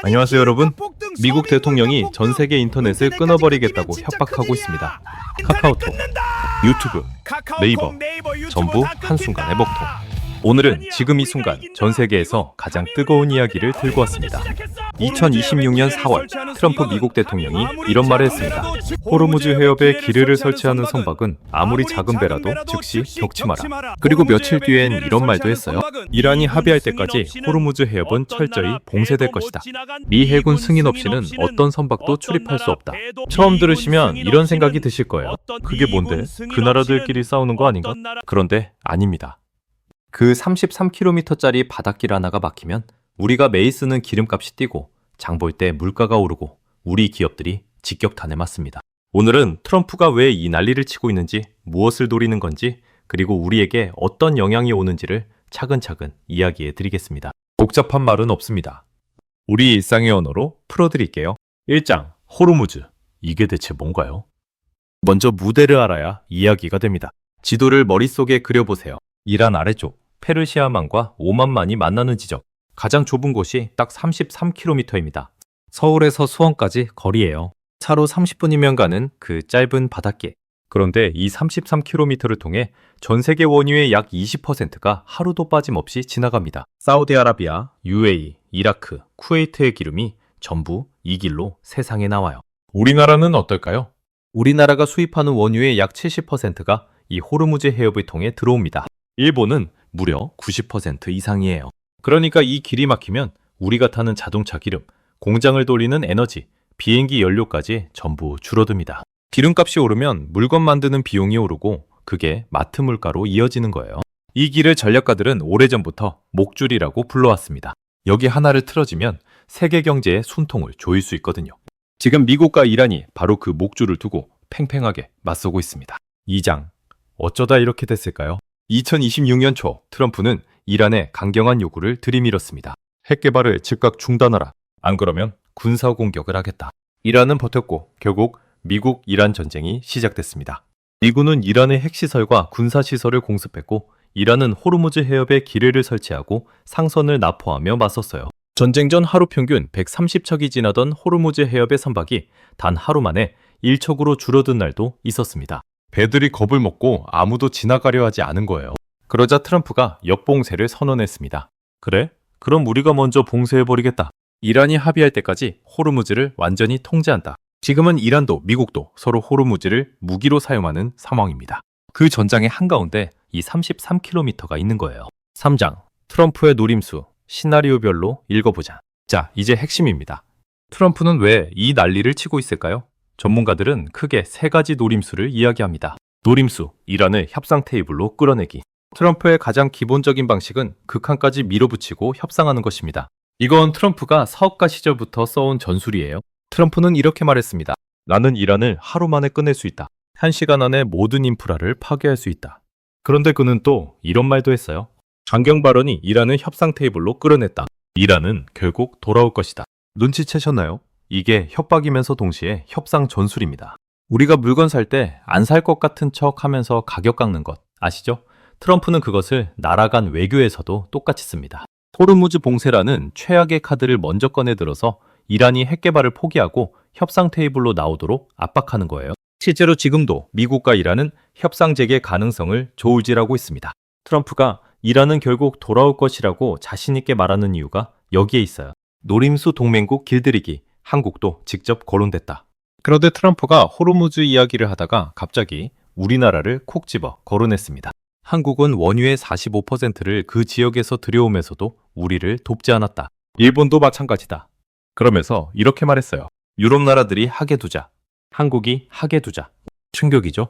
안녕하세요 여러분. 미국 대통령이 전 세계 인터넷을 끊어버리겠다고 협박하고 있습니다. 카카오톡, 유튜브, 네이버 전부 한순간에 먹통. 오늘은 지금 이 순간 전 세계에서 가장 뜨거운 이야기를 들고 왔습니다. 2026년 4월 트럼프 미국 대통령이 이런 말을 했습니다. 호르무즈 해협에 기뢰를 설치하는 선박은 아무리 작은 배라도 즉시 격치 마라. 그리고 며칠 뒤엔 이런 말도 했어요. 이란이 합의할 때까지 호르무즈 해협은 철저히 봉쇄될 것이다. 미 해군 승인 없이는 어떤 선박도 출입할 수 없다. 처음 들으시면 이런 생각이 드실 거예요. 그게 뭔데? 그 나라들끼리 싸우는 거 아닌가? 그런데 아닙니다. 그 33km짜리 바닷길 하나가 막히면 우리가 매일 쓰는 기름값이 뛰고 장 볼 때 물가가 오르고 우리 기업들이 직격탄에 맞습니다. 오늘은 트럼프가 왜 이 난리를 치고 있는지, 무엇을 노리는 건지, 그리고 우리에게 어떤 영향이 오는지를 차근차근 이야기해 드리겠습니다. 복잡한 말은 없습니다. 우리 일상의 언어로 풀어드릴게요. 1장, 호르무즈. 이게 대체 뭔가요? 먼저 무대를 알아야 이야기가 됩니다. 지도를 머릿속에 그려보세요. 이란 아래쪽, 페르시아만과 오만만이 만나는 지점. 가장 좁은 곳이 딱 33km입니다. 서울에서 수원까지 거리예요. 차로 30분이면 가는 그 짧은 바닷길. 그런데 이 33km를 통해 전 세계 원유의 약 20%가 하루도 빠짐없이 지나갑니다. 사우디아라비아, UAE, 이라크, 쿠웨이트의 기름이 전부 이 길로 세상에 나와요. 우리나라는 어떨까요? 우리나라가 수입하는 원유의 약 70%가 이 호르무즈 해협을 통해 들어옵니다. 일본은 무려 90% 이상이에요. 그러니까 이 길이 막히면 우리가 타는 자동차 기름, 공장을 돌리는 에너지, 비행기 연료까지 전부 줄어듭니다. 기름값이 오르면 물건 만드는 비용이 오르고 그게 마트 물가로 이어지는 거예요. 이 길을 전략가들은 오래전부터 목줄이라고 불러왔습니다. 여기 하나를 틀어지면 세계 경제의 숨통을 조일 수 있거든요. 지금 미국과 이란이 바로 그 목줄을 두고 팽팽하게 맞서고 있습니다. 2장, 어쩌다 이렇게 됐을까요? 2026년 초 트럼프는 이란의 강경한 요구를 들이밀었습니다. 핵 개발을 즉각 중단하라. 안 그러면 군사 공격을 하겠다. 이란은 버텼고 결국 미국-이란 전쟁이 시작됐습니다. 미군은 이란의 핵시설과 군사시설을 공습했고 이란은 호르무즈 해협에 기뢰를 설치하고 상선을 납포하며 맞섰어요. 전쟁 전 하루 평균 130척이 지나던 호르무즈 해협의 선박이 단 하루 만에 1척으로 줄어든 날도 있었습니다. 배들이 겁을 먹고 아무도 지나가려 하지 않은 거예요. 그러자 트럼프가 역봉쇄를 선언했습니다. 그래? 그럼 우리가 먼저 봉쇄해버리겠다. 이란이 합의할 때까지 호르무즈를 완전히 통제한다. 지금은 이란도 미국도 서로 호르무즈를 무기로 사용하는 상황입니다. 그 전장의 한가운데 이 33km가 있는 거예요. 3장, 트럼프의 노림수, 시나리오별로 읽어보자. 자, 이제 핵심입니다. 트럼프는 왜 이 난리를 치고 있을까요? 전문가들은 크게 세 가지 노림수를 이야기합니다. 노림수, 이란을 협상 테이블로 끌어내기. 트럼프의 가장 기본적인 방식은 극한까지 밀어붙이고 협상하는 것입니다. 이건 트럼프가 사업가 시절부터 써온 전술이에요. 트럼프는 이렇게 말했습니다. 나는 이란을 하루 만에 끝낼 수 있다. 1시간 안에 모든 인프라를 파괴할 수 있다. 그런데 그는 또 이런 말도 했어요. 강경 발언이 이란을 협상 테이블로 끌어냈다. 이란은 결국 돌아올 것이다. 눈치채셨나요? 이게 협박이면서 동시에 협상 전술입니다. 우리가 물건 살 때 안 살 것 같은 척 하면서 가격 깎는 것 아시죠? 트럼프는 그것을 나라 간 외교에서도 똑같이 씁니다. 호르무즈 봉쇄라는 최악의 카드를 먼저 꺼내들어서 이란이 핵 개발을 포기하고 협상 테이블로 나오도록 압박하는 거예요. 실제로 지금도 미국과 이란은 협상 재개 가능성을 저울질하고 있습니다. 트럼프가 이란은 결국 돌아올 것이라고 자신 있게 말하는 이유가 여기에 있어요. 노림수 동맹국 길들이기. 한국도 직접 거론됐다. 그런데 트럼프가 호르무즈 이야기를 하다가 갑자기 우리나라를 콕 집어 거론했습니다. 한국은 원유의 45%를 그 지역에서 들여오면서도 우리를 돕지 않았다. 일본도 마찬가지다. 그러면서 이렇게 말했어요. 유럽 나라들이 하게 두자. 한국이 하게 두자. 충격이죠?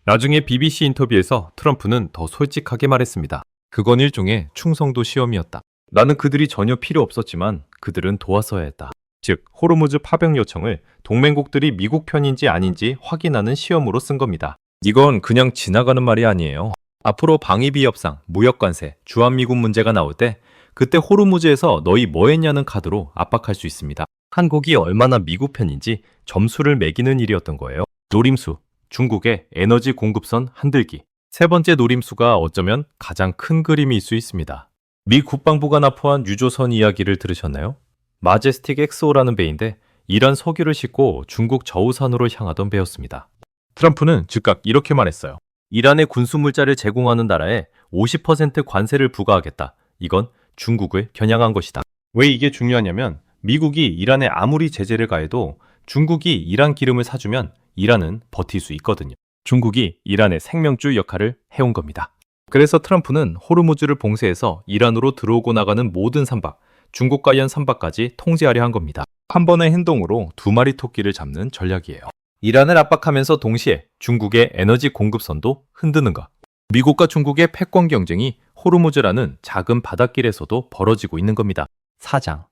나중에 BBC 인터뷰에서 트럼프는 더 솔직하게 말했습니다. 그건 일종의 충성도 시험이었다. 나는 그들이 전혀 필요 없었지만 그들은 도왔어야 했다. 즉, 호르무즈 파병 요청을 동맹국들이 미국 편인지 아닌지 확인하는 시험으로 쓴 겁니다. 이건 그냥 지나가는 말이 아니에요. 앞으로 방위비 협상, 무역관세, 주한미군 문제가 나올 때 그때 호르무즈에서 너희 뭐 했냐는 카드로 압박할 수 있습니다. 한국이 얼마나 미국 편인지 점수를 매기는 일이었던 거예요. 노림수, 중국의 에너지 공급선 흔들기. 세 번째 노림수가 어쩌면 가장 큰 그림일 수 있습니다. 미 국방부가 납포한 유조선 이야기를 들으셨나요? 마제스틱 XO라는 배인데 이란 석유를 싣고 중국 저우산으로 향하던 배였습니다. 트럼프는 즉각 이렇게 말했어요. 이란의 군수 물자를 제공하는 나라에 50% 관세를 부과하겠다. 이건 중국을 겨냥한 것이다. 왜 이게 중요하냐면 미국이 이란에 아무리 제재를 가해도 중국이 이란 기름을 사주면 이란은 버틸 수 있거든요. 중국이 이란의 생명줄 역할을 해온 겁니다. 그래서 트럼프는 호르무즈를 봉쇄해서 이란으로 들어오고 나가는 모든 선박, 중국 관련 선박까지 통제하려 한 겁니다. 한 번의 행동으로 두 마리 토끼를 잡는 전략이에요. 이란을 압박하면서 동시에 중국의 에너지 공급선도 흔드는 것. 미국과 중국의 패권 경쟁이 호르무즈라는 작은 바닷길에서도 벌어지고 있는 겁니다. 사장.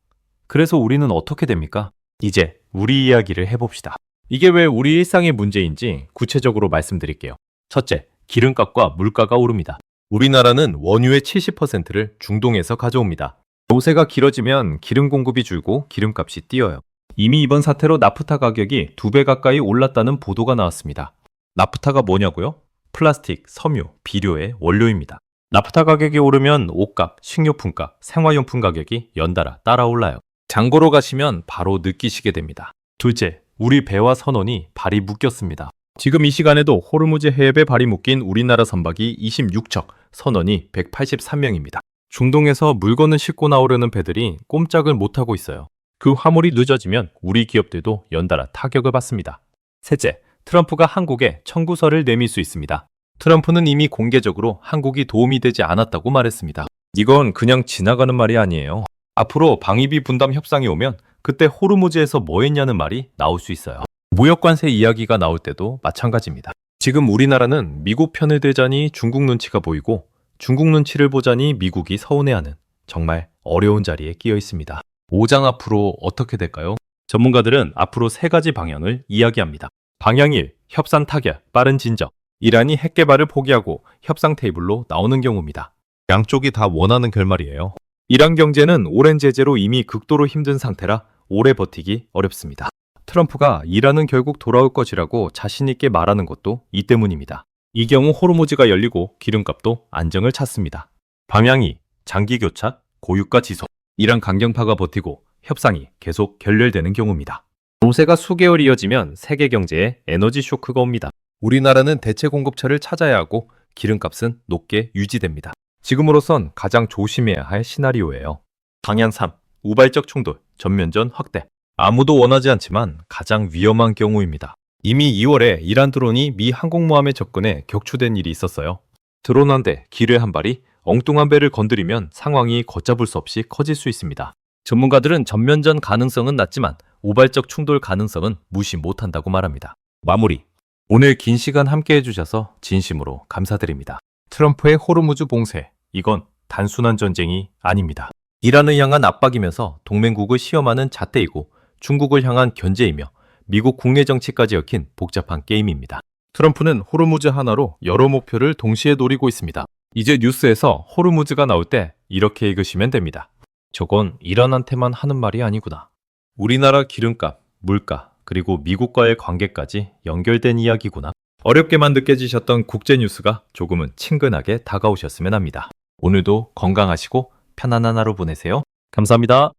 그래서 우리는 어떻게 됩니까? 이제 우리 이야기를 해봅시다. 이게 왜 우리 일상의 문제인지 구체적으로 말씀드릴게요. 첫째, 기름값과 물가가 오릅니다. 우리나라는 원유의 70%를 중동에서 가져옵니다. 요새가 길어지면 기름 공급이 줄고 기름값이 뛰어요. 이미 이번 사태로 나프타 가격이 2배 가까이 올랐다는 보도가 나왔습니다. 나프타가 뭐냐고요? 플라스틱, 섬유, 비료의 원료입니다. 나프타 가격이 오르면 옷값, 식료품값, 생활용품 가격이 연달아 따라 올라요. 장보러 가시면 바로 느끼시게 됩니다. 둘째, 우리 배와 선원이 발이 묶였습니다. 지금 이 시간에도 호르무즈 해협에 발이 묶인 우리나라 선박이 26척, 선원이 183명입니다. 중동에서 물건을 싣고 나오려는 배들이 꼼짝을 못하고 있어요. 그 화물이 늦어지면 우리 기업들도 연달아 타격을 받습니다. 셋째, 트럼프가 한국에 청구서를 내밀 수 있습니다. 트럼프는 이미 공개적으로 한국이 도움이 되지 않았다고 말했습니다. 이건 그냥 지나가는 말이 아니에요. 앞으로 방위비 분담 협상이 오면 그때 호르무즈에서 뭐 했냐는 말이 나올 수 있어요. 무역관세 이야기가 나올 때도 마찬가지입니다. 지금 우리나라는 미국 편을 들자니 중국 눈치가 보이고 중국 눈치를 보자니 미국이 서운해하는 정말 어려운 자리에 끼어 있습니다. 5장 앞으로 어떻게 될까요? 전문가들은 앞으로 3가지 방향을 이야기합니다. 방향 1, 협상 타결, 빠른 진정. 이란이 핵 개발을 포기하고 협상 테이블로 나오는 경우입니다. 양쪽이 다 원하는 결말이에요. 이란 경제는 오랜 제재로 이미 극도로 힘든 상태라 오래 버티기 어렵습니다. 트럼프가 이란은 결국 돌아올 것이라고 자신 있게 말하는 것도 이 때문입니다. 이 경우 호르무즈가 열리고 기름값도 안정을 찾습니다. 방향 2, 장기 교착, 고유가 지속. 이란 강경파가 버티고 협상이 계속 결렬되는 경우입니다. 노세가 수개월 이어지면 세계 경제에 에너지 쇼크가 옵니다. 우리나라는 대체 공급처를 찾아야 하고 기름값은 높게 유지됩니다. 지금으로선 가장 조심해야 할 시나리오예요. 방향 3, 우발적 충돌, 전면전 확대. 아무도 원하지 않지만 가장 위험한 경우입니다. 이미 2월에 이란 드론이 미 항공모함에 접근해 격추된 일이 있었어요. 드론 한 대, 기뢰 한 발이 엉뚱한 배를 건드리면 상황이 걷잡을 수 없이 커질 수 있습니다. 전문가들은 전면전 가능성은 낮지만 우발적 충돌 가능성은 무시 못한다고 말합니다. 마무리. 오늘 긴 시간 함께 해주셔서 진심으로 감사드립니다. 트럼프의 호르무즈 봉쇄. 이건 단순한 전쟁이 아닙니다. 이란을 향한 압박이면서 동맹국을 시험하는 잣대이고 중국을 향한 견제이며 미국 국내 정치까지 얽힌 복잡한 게임입니다. 트럼프는 호르무즈 하나로 여러 목표를 동시에 노리고 있습니다. 이제 뉴스에서 호르무즈가 나올 때 이렇게 읽으시면 됩니다. 저건 이란한테만 하는 말이 아니구나. 우리나라 기름값, 물가, 그리고 미국과의 관계까지 연결된 이야기구나. 어렵게만 느껴지셨던 국제뉴스가 조금은 친근하게 다가오셨으면 합니다. 오늘도 건강하시고 편안한 하루 보내세요. 감사합니다.